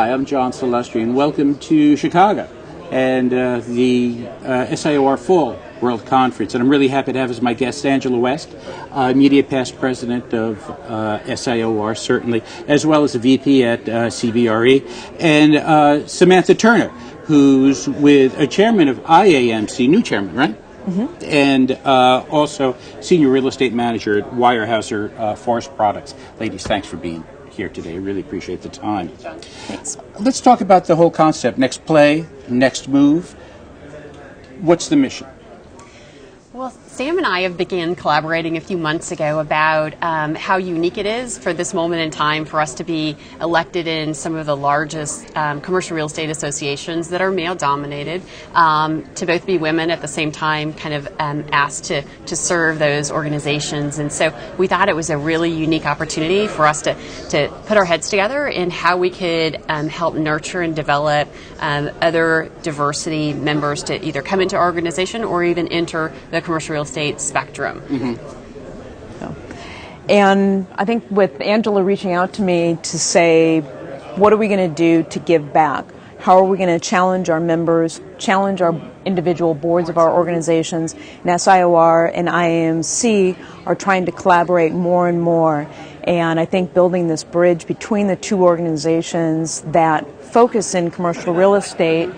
Hi, I'm John Silvestri, and welcome to Chicago and the SIOR Fall World Conference. And I'm really happy to have as my guest Angela West, Media Past President of SIOR, certainly, as well as a VP at CBRE, and Samantha Turner, who's with a chairman of IAMC, new chairman, right? Mm-hmm. And also senior real estate manager at Weyerhaeuser Forest Products. Ladies, thanks for being here today. I really appreciate the time. Thanks. Let's talk about the whole concept. Next play, next move. What's the mission? Well, Sam and I have begun collaborating a few months ago about how unique it is for this moment in time for us to be elected in some of the largest commercial real estate associations that are male-dominated, to both be women at the same time kind of asked to serve those organizations. And so we thought it was a really unique opportunity for us to put our heads together in how we could help nurture and develop other diversity members to either come into our organization or even enter the commercial real estate spectrum. Mm-hmm. And I think with Angela reaching out to me to say, what are we going to do to give back? How are we going to challenge our members, challenge our individual boards of our organizations? And SIOR and IAMC are trying to collaborate more and more. And I think building this bridge between the two organizations that focus in commercial real estate,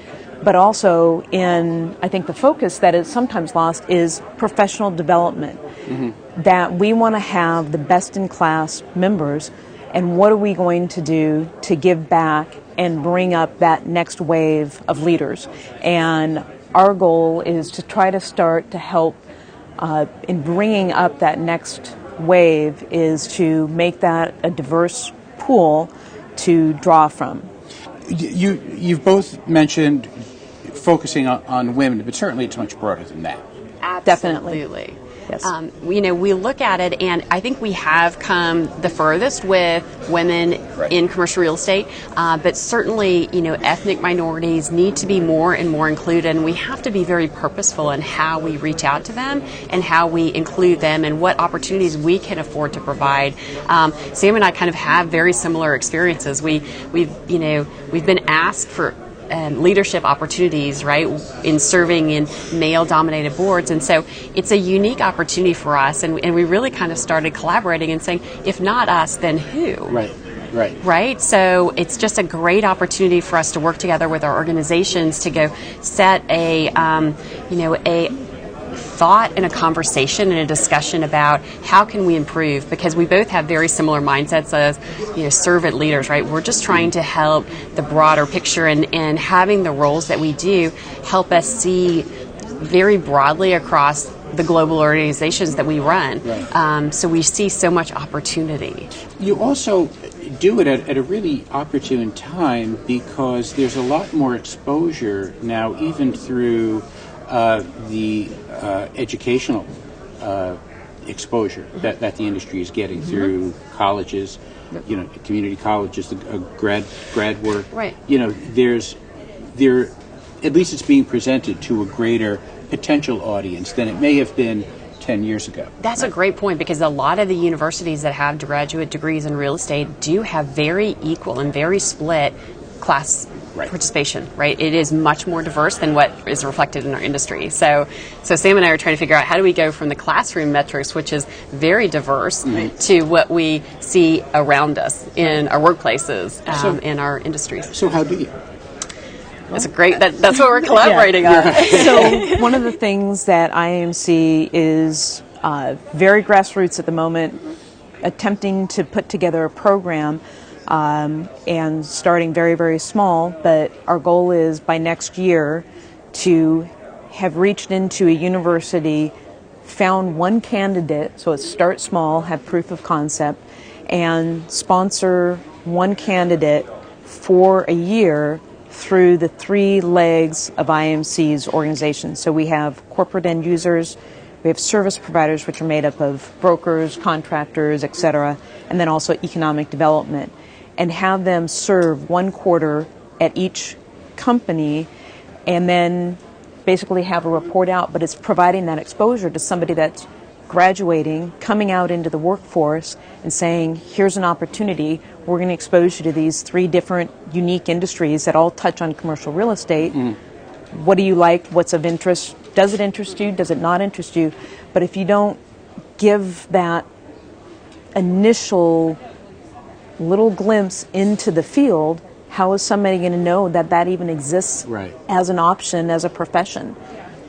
but also in, I think the focus that is sometimes lost is professional development. Mm-hmm. That we want to have the best-in-class members, and what are we going to do to give back and bring up that next wave of leaders? And our goal is to try to start to help in bringing up that next wave is to make that a diverse pool to draw from. You've both mentioned focusing on women, but certainly it's much broader than that. Absolutely. Yes. We look at it, and I think we have come the furthest with women in commercial real estate, but certainly, ethnic minorities need to be more and more included, and we have to be very purposeful in how we reach out to them and how we include them and what opportunities we can afford to provide. Sam and I kind of have very similar experiences. We've been asked for leadership opportunities, right, in serving in male-dominated boards. And so it's a unique opportunity for us. And we really kind of started collaborating and saying, if not us, then who? Right. So it's just a great opportunity for us to work together with our organizations to go set a thought and a conversation and a discussion about how can we improve, because we both have very similar mindsets as servant leaders, right? We're just trying to help the broader picture, and having the roles that we do help us see very broadly across the global organizations that we run. Right. So we see so much opportunity. You also do it at a really opportune time because there's a lot more exposure now, even through the educational exposure that the industry is getting through colleges, community colleges, grad work. Right. There, at least it's being presented to a greater potential audience than it may have been 10 years ago. That's a great point, because a lot of the universities that have graduate degrees in real estate do have very equal and very split class participation, right? It is much more diverse than what is reflected in our industry. So Sam and I are trying to figure out how do we go from the classroom metrics, which is very diverse, to what we see around us in our workplaces, in our industries. So how do you? That's that's what we're collaborating on. So one of the things that IAMC is very grassroots at the moment, attempting to put together a program, and starting very, very small, but our goal is by next year to have reached into a university, found one candidate, so it's start small, have proof of concept, and sponsor one candidate for a year through the three legs of IAMC's organization. So we have corporate end users, we have service providers, which are made up of brokers, contractors, etc., and then also economic development, and have them serve 1 quarter at each company, and then basically have a report out. But it's providing that exposure to somebody that's graduating, coming out into the workforce and saying, here's an opportunity. We're going to expose you to these 3 different unique industries that all touch on commercial real estate. What do you like? What's of interest? Does it interest you? Does it not interest you? But if you don't give that initial little glimpse into the field, how is somebody going to know that that even exists as an option, as a profession?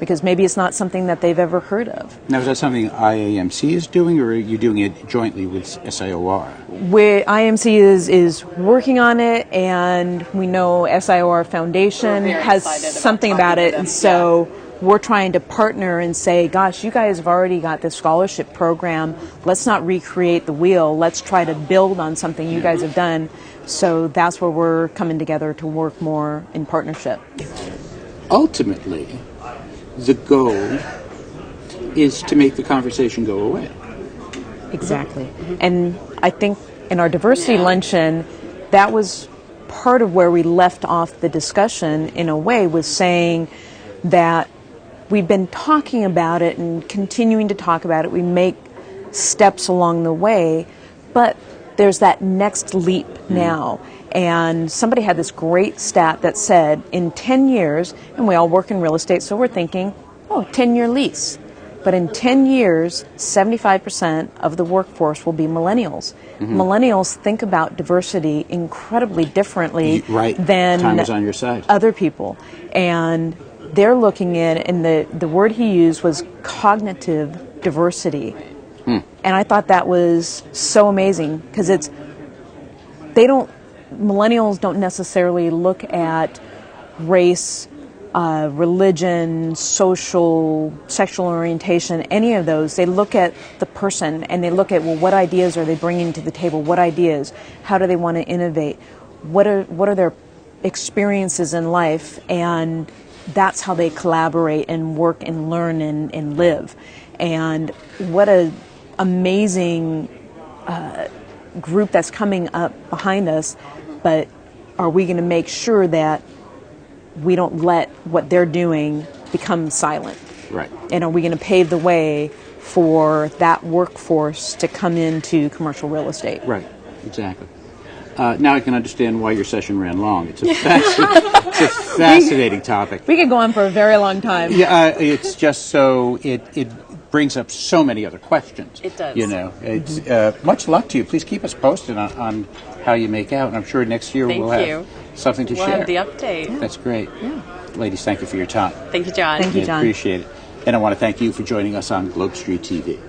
Because maybe it's not something that they've ever heard of. Now, is that something IAMC is doing, or are you doing it jointly with SIOR? IMC is working on it, and we know SIOR Foundation has something about it, and so we're trying to partner and say, gosh, you guys have already got this scholarship program. Let's not recreate the wheel. Let's try to build on something you guys have done. So that's where we're coming together to work more in partnership. Ultimately, the goal is to make the conversation go away. Exactly. And I think in our diversity luncheon, that was part of where we left off the discussion in a way, was saying that we've been talking about it and continuing to talk about it. We make steps along the way, but there's that next leap now. And somebody had this great stat that said in 10 years, and we all work in real estate, so we're thinking, 10-year lease. But in 10 years, 75% of the workforce will be millennials. Millennials think about diversity incredibly differently than Time is on your side. Other people. And they're looking at, and the word he used was cognitive diversity. And I thought that was so amazing, because millennials don't necessarily look at race, religion, social, sexual orientation, any of those. They look at the person, and they look at, well, what ideas are they bringing to the table? What ideas? How do they want to innovate? What are their experiences in life? And that's how they collaborate and work and learn and live. And what a amazing group that's coming up behind us. But are we going to make sure that we don't let what they're doing become silent? Right. And are we going to pave the way for that workforce to come into commercial real estate? Right, exactly. Now I can understand why your session ran long. It's a fascinating topic. We could go on for a very long time. Yeah, it's just so it brings up so many other questions. It does. It's much luck to you. Please keep us posted on how you make out, and I'm sure next year we'll have something to share. We'll have the update. Yeah. That's great. Yeah. Ladies, thank you for your time. Thank you, John. Thank you, John. Appreciate it. And I want to thank you for joining us on Globe Street TV.